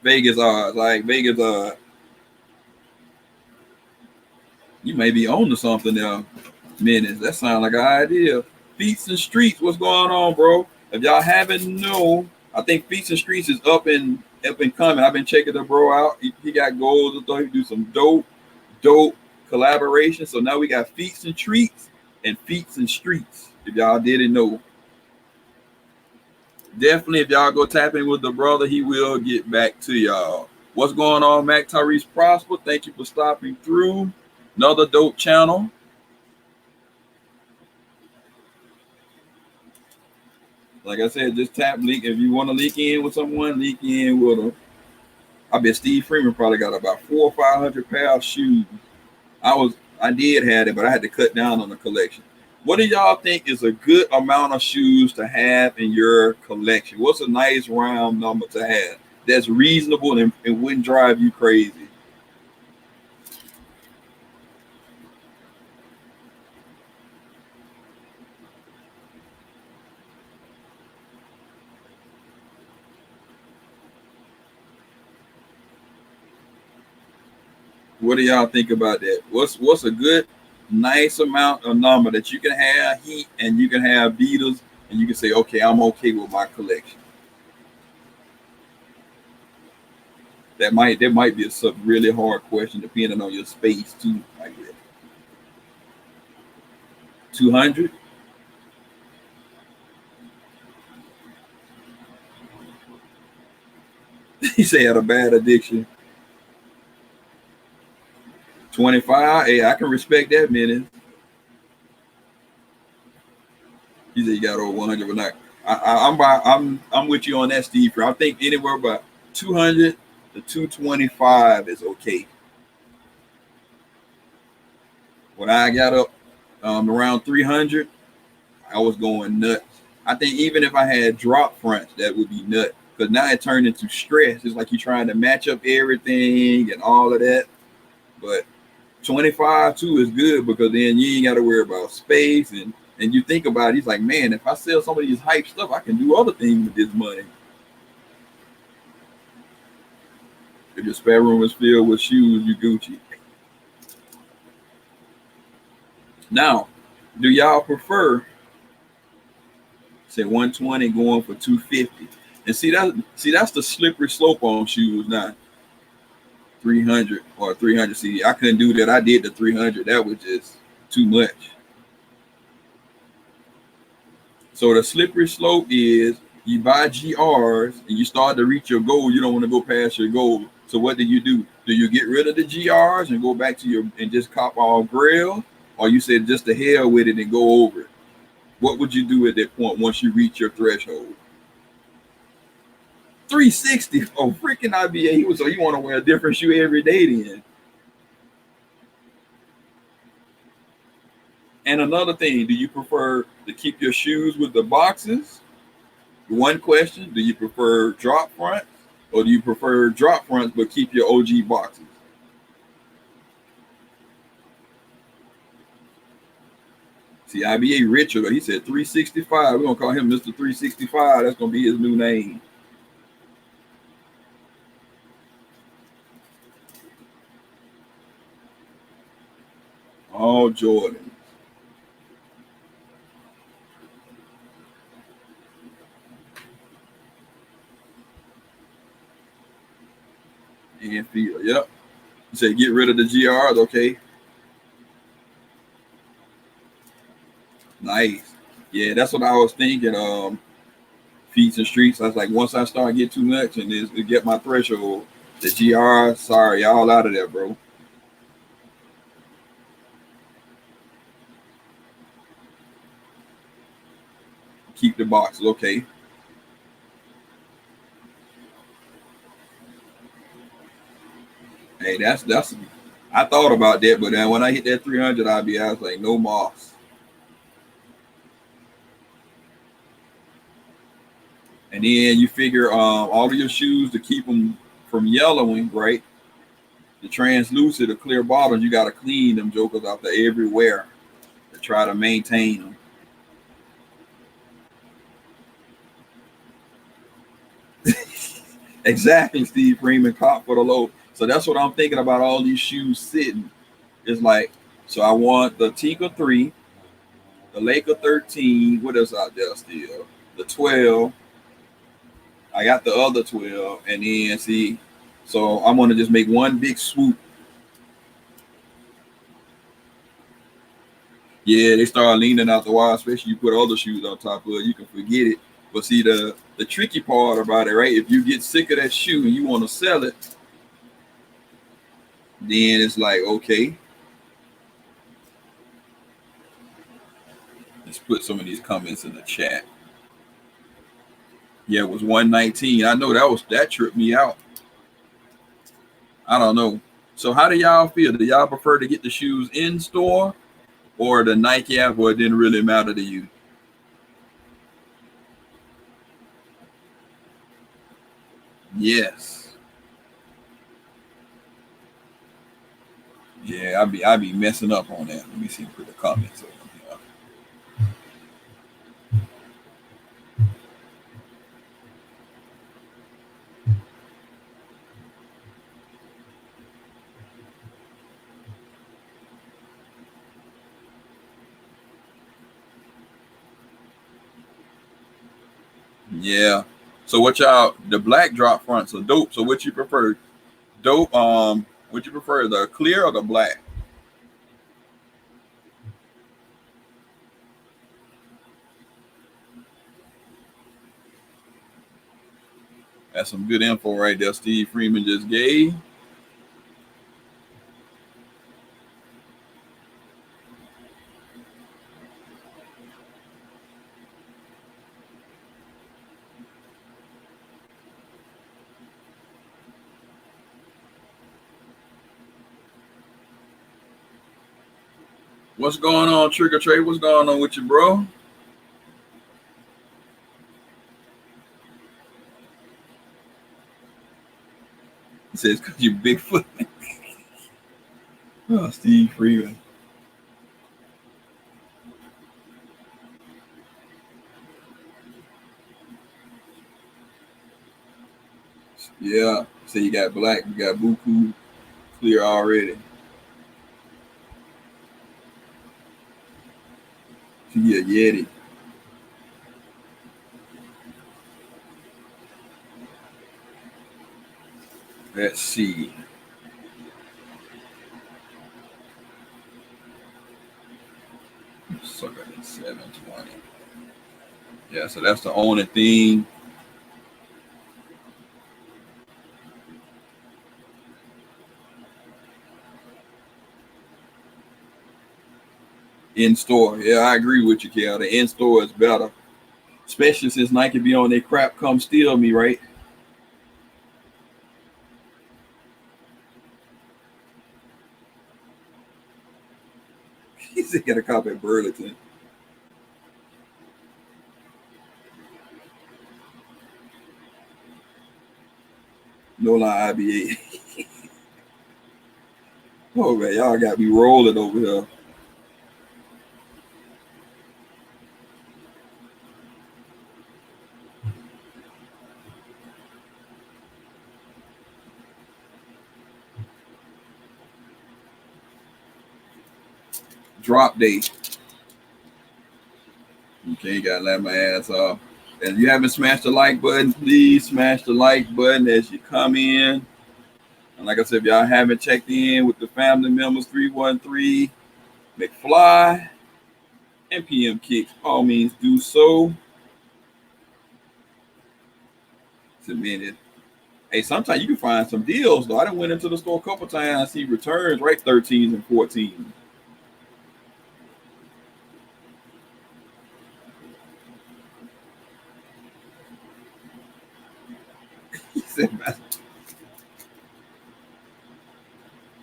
Vegas odds, like Vegas odds. You may be on to something now. Minutes. That sounds like an idea. Feats and Streets, what's going on, bro? If y'all haven't known, I think Feats and Streets is up and coming. I've been checking the bro out. He got goals. I thought he'd do some dope collaboration. So now we got Feats and Treats and Feats and Streets. If y'all didn't know. Definitely, if y'all go tap in with the brother, he will get back to y'all. What's going on, Mac Tyrese Prosper? Thank you for stopping through. Another dope channel. Like I said, just tap link. If you want to link in with someone, link in with them. I bet Steve Freeman probably got about 400 or 500 pair of shoes. I did have it, but I had to cut down on the collection. What do y'all think is a good amount of shoes to have in your collection? What's a nice round number to have that's reasonable and wouldn't drive you crazy? What do y'all think about that? What's a good, nice amount of number that you can have Heat and you can have Beatles and you can say, okay, I'm okay with my collection. That might be a really hard question depending on your space too. Like that. 200. He said had a bad addiction. 25. Hey, I can respect that, minute. He said you got over 100, but not. I'm with you on that, Steve. I think anywhere about 200 to 225 is okay. When I got up around 300, I was going nuts. I think even if I had drop fronts, that would be nuts. Because now it turned into stress. It's like you're trying to match up everything and all of that. But 25 too is good because then you ain't got to worry about space and you think about it, he's like, man, if I sell some of these hype stuff, I can do other things with this money. If your spare room is filled with shoes, you Gucci. Now, do y'all prefer say 120 going for 250? And see that's the slippery slope on shoes now. 300 or 300 CD. I couldn't do that. I did the 300. That was just too much. So the slippery slope is you buy GRs and you start to reach your goal. You don't want to go past your goal. So what do? Do you get rid of the GRs and go back to your and just cop all Grail? Or you said just the hell with it and go over it? What would you do at that point once you reach your threshold? 360. Oh, freaking IBA. So you want to wear a different shoe every day then. And another thing, do you prefer to keep your shoes with the boxes? One question, do you prefer drop fronts or do you prefer drop fronts but keep your OG boxes? See, IBA Richard, he said 365. We're going to call him Mr. 365. That's going to be his new name. All Jordan. And feel, yep. You say get rid of the GRs, okay. Nice. Yeah, that's what I was thinking. Feats and Streets. I was like, once I start get too much and it get my threshold, the GR, sorry, y'all out of there, bro. Keep the boxes. Okay. Hey, that's I thought about that, but then when I hit that 300 IBA, I was like, no moss. And then you figure all of your shoes to keep them from yellowing, right? The translucent or clear bottoms, you got to clean them jokers after every wear to try to maintain them. Exactly, Steve Freeman, caught for the low. So that's what I'm thinking about all these shoes sitting. It's like, so I want the Tinker 3, the Laker 13. What else out there still? The 12. I got the other 12. And then see, so I'm going to just make one big swoop. Yeah, they start leaning out the wire, especially you put other shoes on top of it, you can forget it. But see, the tricky part about it, right? If you get sick of that shoe and you want to sell it, then it's like, okay, let's put some of these comments in the chat. Yeah, it was 119. I know that tripped me out. I don't know. So how do y'all feel? Do y'all prefer to get the shoes in store or the Nike app, or it didn't really matter to you? Yes. Yeah, I be messing up on that. Let me see, put the comments over here. Yeah. So what y'all, the black drop fronts are dope. So what you prefer? Dope. What you prefer, the clear or the black? That's some good info right there. Steve Freeman just gave. What's going on, Trick or Trade? What's going on with you, bro? He says, "Cause you Bigfoot." Oh, Steve Freeman. Yeah. So you got black, you got Buku clear already. So yeah, Yeti. Let's see. Sucker at 720. Yeah, so that's the only thing in store. Yeah, I agree with you, Cal. The in store is better, especially since Nike be on their crap. Come steal me, right? He said, "Got a cop at Burlington." No lie, IBA. Oh man, y'all got me rolling over here. Drop day. Okay, gotta let my ass off. And if you haven't smashed the like button, please smash the like button as you come in. And like I said, if y'all haven't checked in with the family members, 313 McFly and PMKICKZ, all means do so. It's a minute. Hey, sometimes you can find some deals though. I done went into the store a couple times, see returns right 13s and 14s.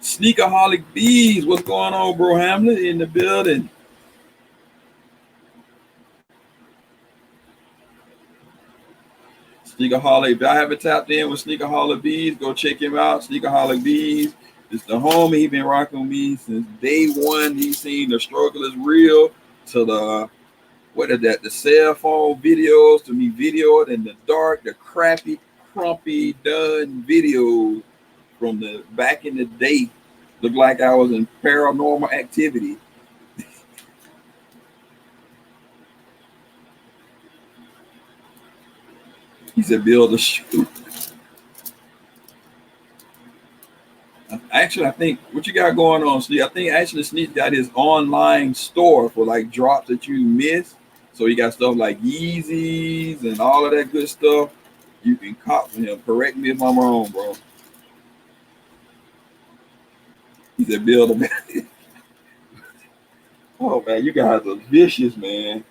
Sneakerholic Bees, what's going on, bro? Hamlet in the building. Sneakerholic, if y'all haven't tapped in with Sneakerholic Bees, go check him out. Sneakerholic Bees. It's the homie. He been rocking with me since day one. He's seen the struggle is real to the what is that? The cell phone videos to me videoed in the dark, the crappy, crumpy done videos from the back in the day. Looked like I was in paranormal activity. He said, build a shoe. Actually, I think what you got going on, Sneak. I think actually Sneak got his online store for like drops that you miss. So he got stuff like Yeezys and all of that good stuff. You can cop from him. Correct me if I'm wrong, bro. He said, build a man. Oh man, you guys are vicious, man.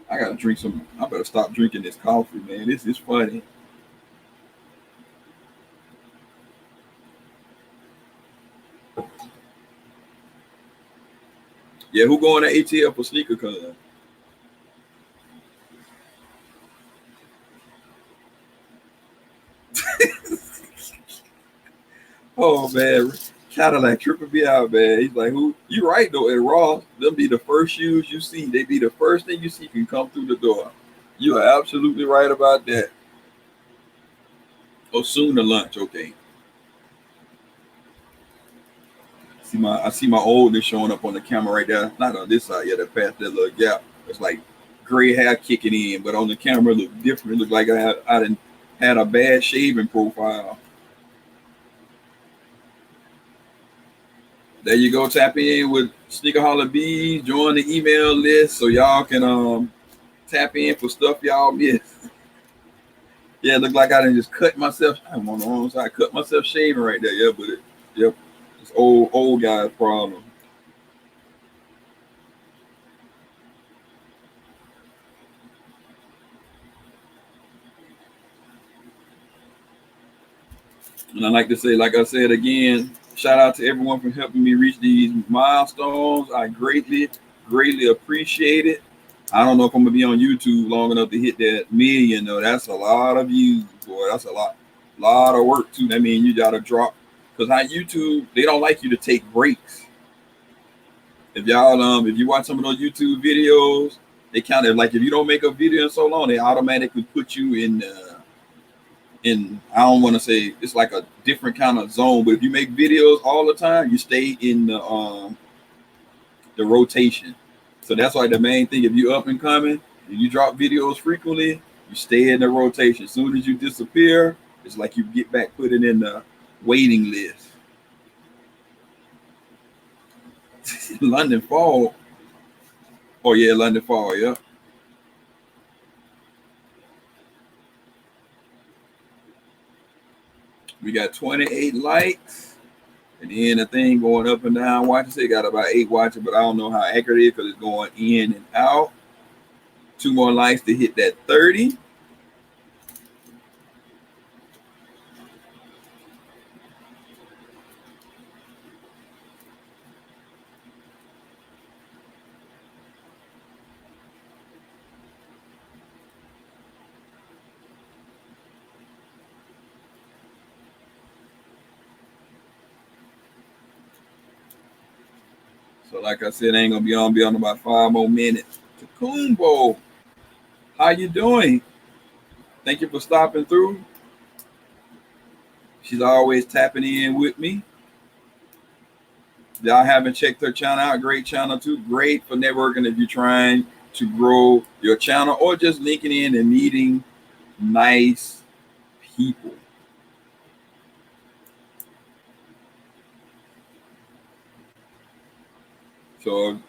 I gotta drink some. I better stop drinking this coffee, man. This is funny. Yeah, who going to ATL for sneaker con? Oh man, Cadillac tripping me out, man. He's like, who? You right though, at Ross, them be the first shoes you see. They be the first thing you see can come through the door. You are absolutely right about that. Oh, soon to lunch, okay. I see my oldest showing up on the camera right there. Not on this side, yeah, that past that little gap. It's like gray hair kicking in, but on the camera it look different. It look like I didn't had a bad shaving profile. There you go. Tap in with Sneakerholic Bees. Join the email list so y'all can tap in for stuff y'all miss. Yeah, it looked like I didn't just cut myself. I'm on the wrong side. I cut myself shaving right there. Yeah, but yep, it's old guy's problem. And I like to say, like I said again, shout out to everyone for helping me reach these milestones. I greatly appreciate it. I don't know if I'm gonna be on YouTube long enough to hit that million though. That's a lot of views, boy. That's a lot of work too. That means you gotta drop because on YouTube they don't like you to take breaks. If you watch some of those YouTube videos, they kind of like if you don't make a video in so long, they automatically put you in I don't want to say it's like a different kind of zone, but if you make videos all the time, you stay in the rotation. So that's like the main thing. If you up and coming, if you drop videos frequently, you stay in the rotation. As soon as you disappear, it's like you get back put it in the waiting list. London Fall. Oh yeah, London Fall, yeah. We got 28 likes. And then the thing going up and down watches, it got about 8 watches, but I don't know how accurate it is because it's going in and out. 2 more likes to hit that 30. So like I said, I ain't gonna be on about 5 more minutes. Takumbo, how you doing? Thank you for stopping through. She's always tapping in with me. Y'all haven't checked her channel out, great channel too. Great for networking if you're trying to grow your channel or just linking in and meeting nice people. So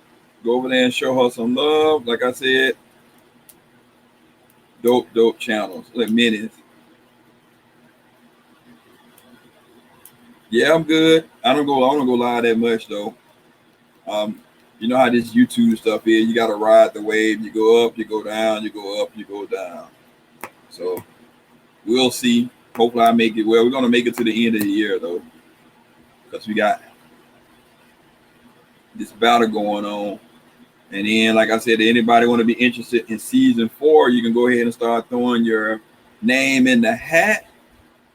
go over there and show her some love. Like I said, dope channels. Like minutes. Yeah, I'm good. I don't go live that much though. Um, you know how this YouTube stuff is. You gotta ride the wave. You go up, you go down, you go up, you go down. So we'll see. Hopefully I make it. Well, we're gonna make it to the end of the year though, because we got this battle going on. And then, like I said, anybody want to be interested in season 4, you can go ahead and start throwing your name in the hat.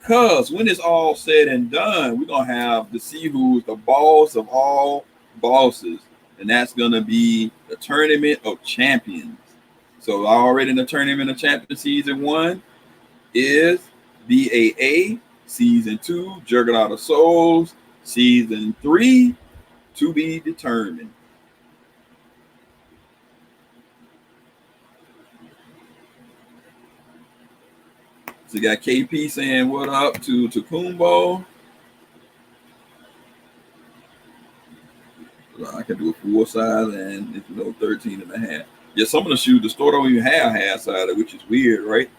Cause when it's all said and done, we're gonna have to see who's the boss of all bosses, and that's gonna be the Tournament of Champions. So already in the Tournament of Champions season 1 is BAA, season 2 Juggernaut of Souls, season 3 to be determined. So you got KP saying what up to Kumbo. I can do a full size and it's 13 and a half. Yeah, some of the shoes, the store don't even have half size, which is weird, right?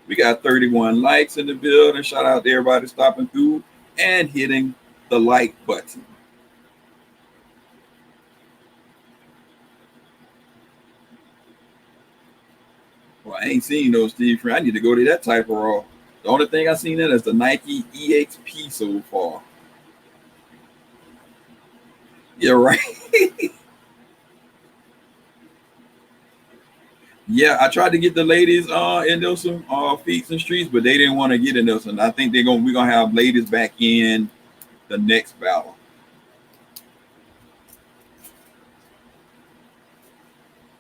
We got 31 likes in the building. Shout out to everybody stopping through and hitting the like button. Well, I ain't seen those Steve Free. I need to go to that type of raw. The only thing I seen that is the Nike EXP so far. Yeah, right. Yeah, I tried to get the ladies in those feats and streets, but they didn't want to get in those. And I think we're gonna have ladies back in the next battle.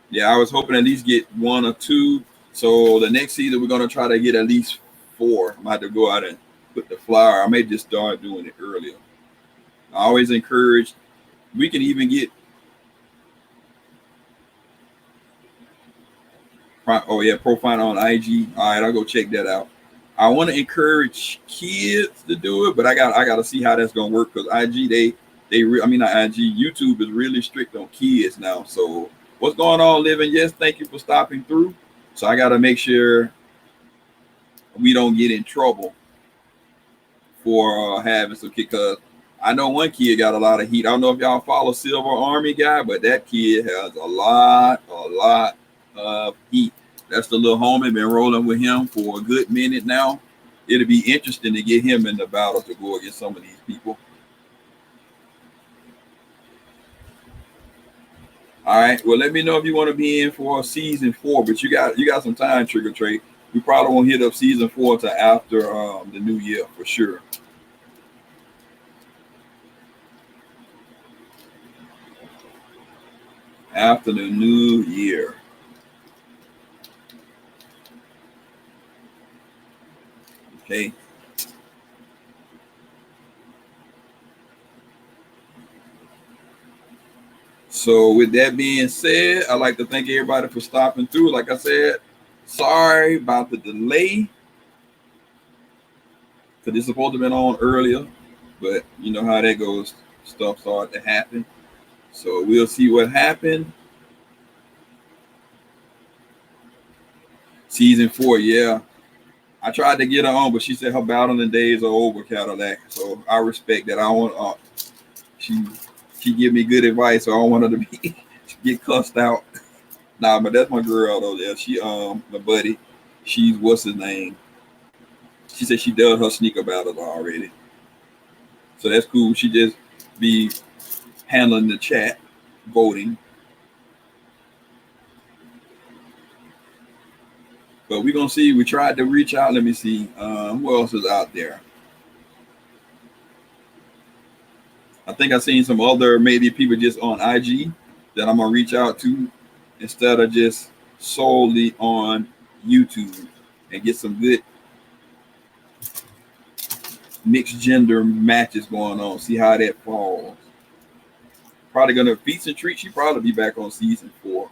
Yeah, I was hoping at least get 1 or 2. So the next season we're gonna try to get at least 4. I might have to go out and put the flyer. I may just start doing it earlier. I always encourage. We can even get. Oh yeah, profile on IG. All right, I'll go check that out. I want to encourage kids to do it, but I got to see how that's gonna work because IG I mean not IG, YouTube is really strict on kids now. So what's going on, Living? Yes, thank you for stopping through. So I got to make sure we don't get in trouble for having some kid. Because I know one kid got a lot of heat. I don't know if y'all follow Silver Army guy, but that kid has a lot of heat. That's the little homie. Been rolling with him for a good minute now. It'll be interesting to get him in the battle to go against some of these people. All right. Well, let me know if you want to be in for season 4, but you got some time, Trigger Trade. We probably won't hit up season 4 till after the new year for sure. After the new year. Okay. So with that being said, I'd like to thank everybody for stopping through. Like I said, sorry about the delay. Because it's supposed to have been on earlier, but you know how that goes. Stuff started to happen. So we'll see what happened. Season 4, yeah. I tried to get her on, but she said her battling days are over, Cadillac. So I respect that. I don't want she give me good advice, so I don't want her to be get cussed out. Nah, but that's my girl though. Yeah, she my buddy. She's what's his name? She said she does her sneaker battles already. So that's cool. She just be handling the chat, voting. But we're gonna see. We tried to reach out. Let me see. Who else is out there? I think I seen some other maybe people just on IG that I'm gonna reach out to instead of just solely on YouTube and get some good mixed gender matches going on. See how that falls. Probably gonna feats and treats. She probably be back on season 4.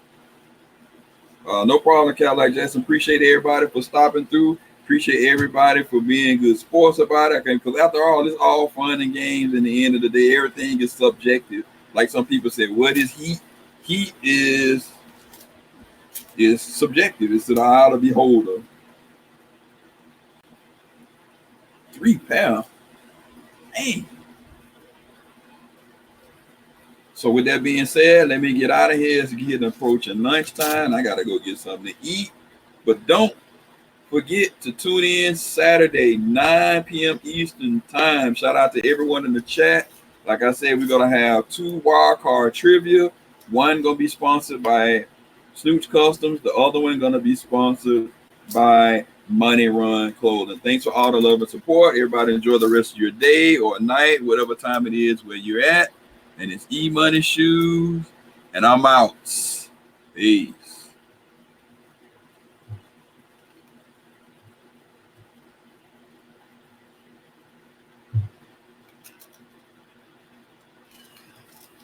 No problem, Cadillac Jackson. Appreciate everybody for stopping through. Appreciate everybody for being good sports about it. Because after all, it's all fun and games. In the end of the day, everything is subjective. Like some people say, what is heat? Heat is subjective. It's to the eye of the beholder. 3 pounds. Dang. So with that being said, let me get out of here. It's getting approaching lunchtime. I gotta go get something to eat. But don't forget to tune in Saturday, 9 p.m. Eastern time. Shout out to everyone in the chat. Like I said, we're going to have 2 wild card trivia. One going to be sponsored by Snooch Customs. The other one going to be sponsored by Money Run Clothing. Thanks for all the love and support. Everybody enjoy the rest of your day or night, whatever time it is where you're at. And it's Emoneyshoes, and I'm out. Peace.